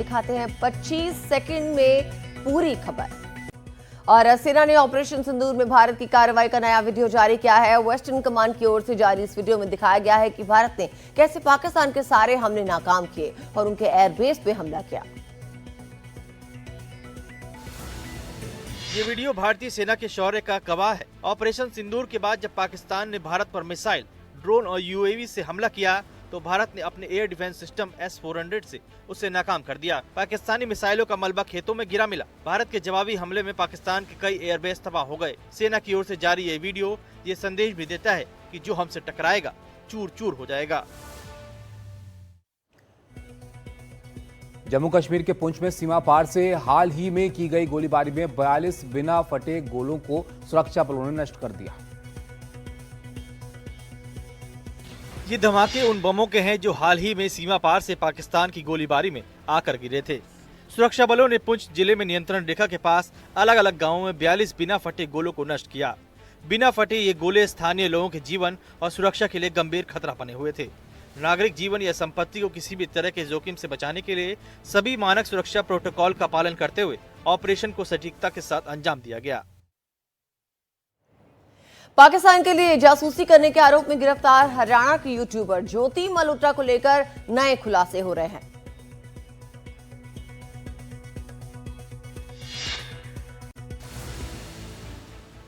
दिखाते हैं 25 सेकंड में पूरी खबर। और सेना ने ऑपरेशन सिंदूर में भारत की कार्रवाई का नया वीडियो जारी किया है। वेस्टर्न कमांड की ओर से जारी इस वीडियो में दिखाया गया है कि भारत ने कैसे पाकिस्तान के सारे हमले नाकाम किए और उनके एयरबेस पे हमला किया। ये वीडियो भारतीय सेना के शौर्य का गवाह है। ऑपरेशन सिंदूर के बाद जब पाकिस्तान ने भारत पर मिसाइल, ड्रोन और यूएवी से हमला किया तो भारत ने अपने एयर डिफेंस सिस्टम S-400 से उसे नाकाम कर दिया। पाकिस्तानी मिसाइलों का मलबा खेतों में गिरा मिला। भारत के जवाबी हमले में पाकिस्तान के कई एयरबेस तबाह हो गए। सेना की ओर से जारी ये वीडियो ये संदेश भी देता है कि जो हमसे टकराएगा चूर चूर हो जाएगा। जम्मू कश्मीर के पुंछ में सीमा पार से हाल ही में की गई गोलीबारी में 42 बिना फटे गोलों को सुरक्षा बलों ने नष्ट कर दिया। ये धमाके उन बमों के हैं जो हाल ही में सीमा पार से पाकिस्तान की गोलीबारी में आकर गिरे थे। सुरक्षा बलों ने पुंछ जिले में नियंत्रण रेखा के पास अलग अलग गांवों में 42 बिना फटे गोलों को नष्ट किया। बिना फटे ये गोले स्थानीय लोगों के जीवन और सुरक्षा के लिए गंभीर खतरा बने हुए थे। नागरिक जीवन या संपत्ति को किसी भी तरह के जोखिम से बचाने के लिए सभी मानक सुरक्षा प्रोटोकॉल का पालन करते हुए ऑपरेशन को सटीकता के साथ अंजाम दिया गया। पाकिस्तान के लिए जासूसी करने के आरोप में गिरफ्तार हरियाणा की यूट्यूबर ज्योति मल्होत्रा को लेकर नए खुलासे हो रहे हैं।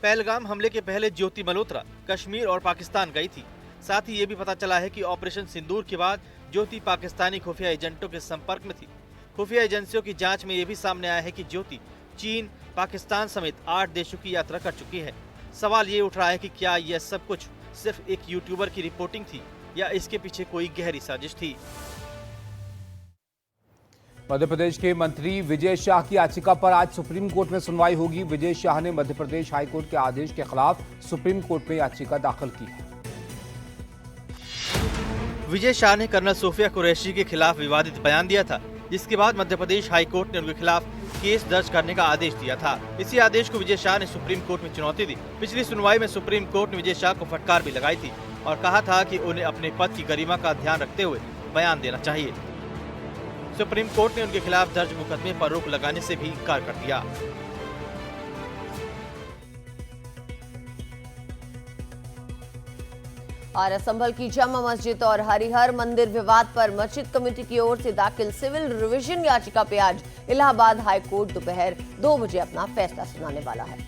पहलगाम हमले के पहले ज्योति मल्होत्रा कश्मीर और पाकिस्तान गई थी। साथ ही ये भी पता चला है कि ऑपरेशन सिंदूर के बाद ज्योति पाकिस्तानी खुफिया एजेंटों के संपर्क में थी। खुफिया एजेंसियों की जांच में ये भी सामने आया है कि ज्योति चीन, पाकिस्तान समेत 8 देशों की यात्रा कर चुकी है। सवाल ये उठ रहा है कि क्या यह सब कुछ सिर्फ एक यूट्यूबर की रिपोर्टिंग थी या इसके पीछे कोई गहरी साजिश थी। मध्य प्रदेश के मंत्री विजय शाह की याचिका पर आज सुप्रीम कोर्ट में सुनवाई होगी। विजय शाह ने मध्य प्रदेश हाईकोर्ट के आदेश के खिलाफ सुप्रीम कोर्ट में याचिका दाखिल की है। विजय शाह ने कर्नल सोफिया कुरैशी के खिलाफ विवादित बयान दिया था, जिसके बाद मध्य प्रदेश हाईकोर्ट ने उनके खिलाफ केस दर्ज करने का आदेश दिया था। इसी आदेश को विजय शाह ने सुप्रीम कोर्ट में चुनौती दी। पिछली सुनवाई में सुप्रीम कोर्ट ने विजय शाह को फटकार भी लगाई थी और कहा था कि उन्हें अपने पद की गरिमा का ध्यान रखते हुए बयान देना चाहिए। सुप्रीम कोर्ट ने उनके खिलाफ दर्ज मुकदमे पर रोक लगाने से भी इनकार कर दिया। और संभल की जामा मस्जिद और हरिहर मंदिर विवाद पर मस्जिद कमेटी की ओर से दाखिल सिविल रिवीजन याचिका पे आज इलाहाबाद हाई कोर्ट दोपहर 2 बजे अपना फैसला सुनाने वाला है।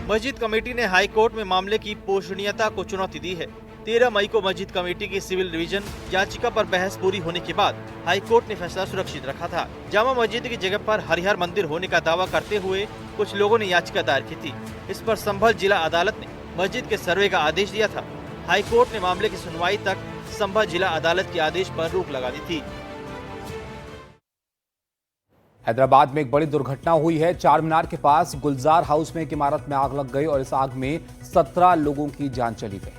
मस्जिद कमेटी ने हाई कोर्ट में मामले की पोषणीयता को चुनौती दी है। 13 मई को मस्जिद कमेटी की सिविल रिवीजन याचिका पर बहस पूरी होने के बाद हाई कोर्ट ने फैसला सुरक्षित रखा था। जामा मस्जिद की जगह पर हरिहर मंदिर होने का दावा करते हुए कुछ लोगों ने याचिका दायर की थी। इस पर संभल जिला अदालत ने मस्जिद के सर्वे का आदेश दिया था। हाई कोर्ट ने मामले की सुनवाई तक संभल जिला अदालत के आदेश पर रोक लगा दी थी। हैदराबाद में एक बड़ी दुर्घटना हुई है। चार मीनार के पास गुलजार हाउस में एक इमारत में आग लग गई और इस आग में 17 लोगों की जान चली गई।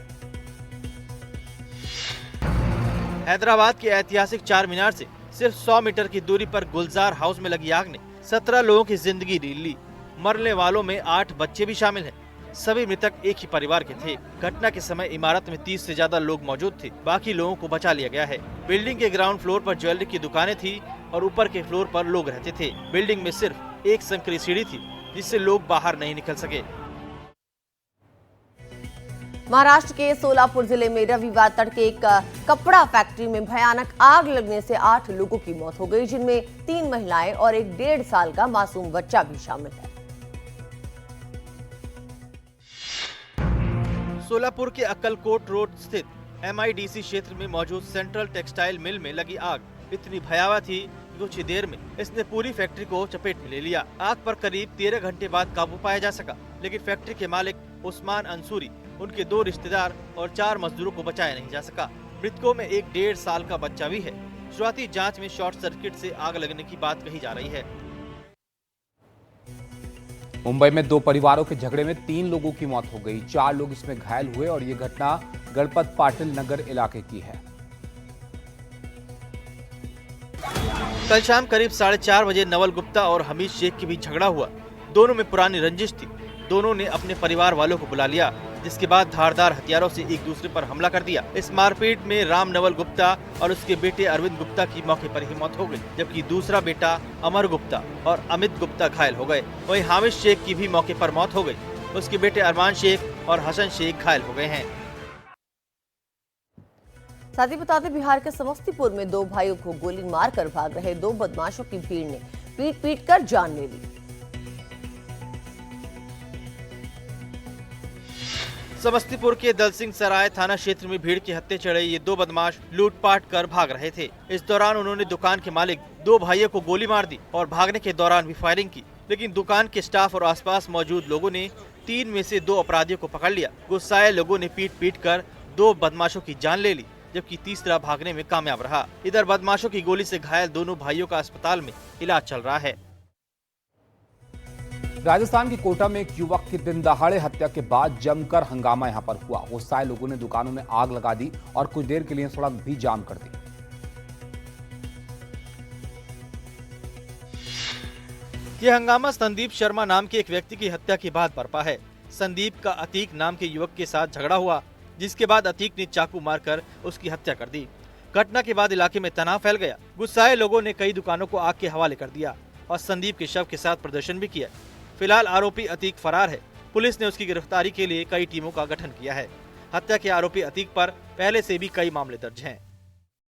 हैदराबाद के ऐतिहासिक चार मीनार से सिर्फ 100 मीटर की दूरी पर गुलजार हाउस में लगी आग ने 17 लोगों की जिंदगी ले ली। मरने वालों में 8 बच्चे भी शामिल हैं। सभी मृतक एक ही परिवार के थे। घटना के समय इमारत में 30 से ज्यादा लोग मौजूद थे। बाकी लोगों को बचा लिया गया है। बिल्डिंग के ग्राउंड फ्लोर पर ज्वेलरी की दुकानें थी और ऊपर के फ्लोर पर लोग रहते थे। बिल्डिंग में सिर्फ एक संकरी सीढ़ी थी जिससे लोग बाहर नहीं निकल सके। महाराष्ट्र के सोलापुर जिले में रविवार तड़के एक कपड़ा फैक्ट्री में भयानक आग लगने से 8 लोगों की मौत हो गई, जिनमें 3 महिलाएं और एक 1.5 साल का मासूम बच्चा भी शामिल है। सोलापुर के अक्कलकोट रोड स्थित MIDC क्षेत्र में मौजूद सेंट्रल टेक्सटाइल मिल में लगी आग इतनी भयावह थी कि कुछ ही देर में इसने पूरी फैक्ट्री को चपेट में ले लिया। आग पर करीब 13 घंटे बाद काबू पाया जा सका, लेकिन फैक्ट्री के मालिक उस्मान अंसूरी, उनके 2 रिश्तेदार और 4 मजदूरों को बचाया नहीं जा सका। मृतकों में एक 1.5 साल का बच्चा भी है। शुरुआती जांच में शॉर्ट सर्किट से आग लगने की बात कही जा रही है। मुंबई में 2 परिवारों के झगड़े में 3 लोगों की मौत हो गई, 4 लोग इसमें घायल हुए और ये घटना गणपत पाटिल नगर इलाके की है। कल शाम करीब 4:30 बजे नवल गुप्ता और हमीद शेख के बीच झगड़ा हुआ। दोनों में पुरानी रंजिश थी। दोनों ने अपने परिवार वालों को बुला लिया। जिसके बाद धारदार हथियारों से एक दूसरे पर हमला कर दिया। इस मारपीट में राम नवल गुप्ता और उसके बेटे अरविंद गुप्ता की मौके पर ही मौत हो गई, जबकि दूसरा बेटा अमर गुप्ता और अमित गुप्ता घायल हो गए। वहीं हामिद शेख की भी मौके पर मौत हो गई। उसके बेटे अरमान शेख और हसन शेख घायल हो गए हैं। साथ ही बता दें, बिहार के समस्तीपुर में दो भाइयों को गोली मारकर भाग रहे दो बदमाशों की भीड़ ने पीट कर जान ले ली। समस्तीपुर के दलसिंह सराय थाना क्षेत्र में भीड़ की हत्या चढ़े ये दो बदमाश लूटपाट कर भाग रहे थे। इस दौरान उन्होंने दुकान के मालिक दो भाइयों को गोली मार दी और भागने के दौरान भी फायरिंग की, लेकिन दुकान के स्टाफ और आसपास मौजूद लोगों ने 3 में से 2 अपराधियों को पकड़ लिया। गुस्साए लोगों ने पीट कर 2 बदमाशों की जान ले ली, जबकि तीसरा भागने में कामयाब रहा। इधर बदमाशों की गोली से घायल दोनों भाइयों का अस्पताल में इलाज चल रहा है। राजस्थान के कोटा में एक युवक की दिन दहाड़े हत्या के बाद जमकर हंगामा यहां पर हुआ। गुस्साए लोगों ने दुकानों में आग लगा दी और कुछ देर के लिए सड़क भी जाम कर दी। यह हंगामा संदीप शर्मा नाम के एक व्यक्ति की हत्या के बाद बरपा है। संदीप का अतीक नाम के युवक के साथ झगड़ा हुआ, जिसके बाद अतीक ने चाकू मारकर उसकी हत्या कर दी। घटना के बाद इलाके में तनाव फैल गया। गुस्साए लोगों ने कई दुकानों को आग के हवाले कर दिया और संदीप के शव के साथ प्रदर्शन भी किया। फिलहाल आरोपी अतीक फरार है। पुलिस ने उसकी गिरफ्तारी के लिए कई टीमों का गठन किया है। हत्या के आरोपी अतीक पर पहले से भी कई मामले दर्ज हैं।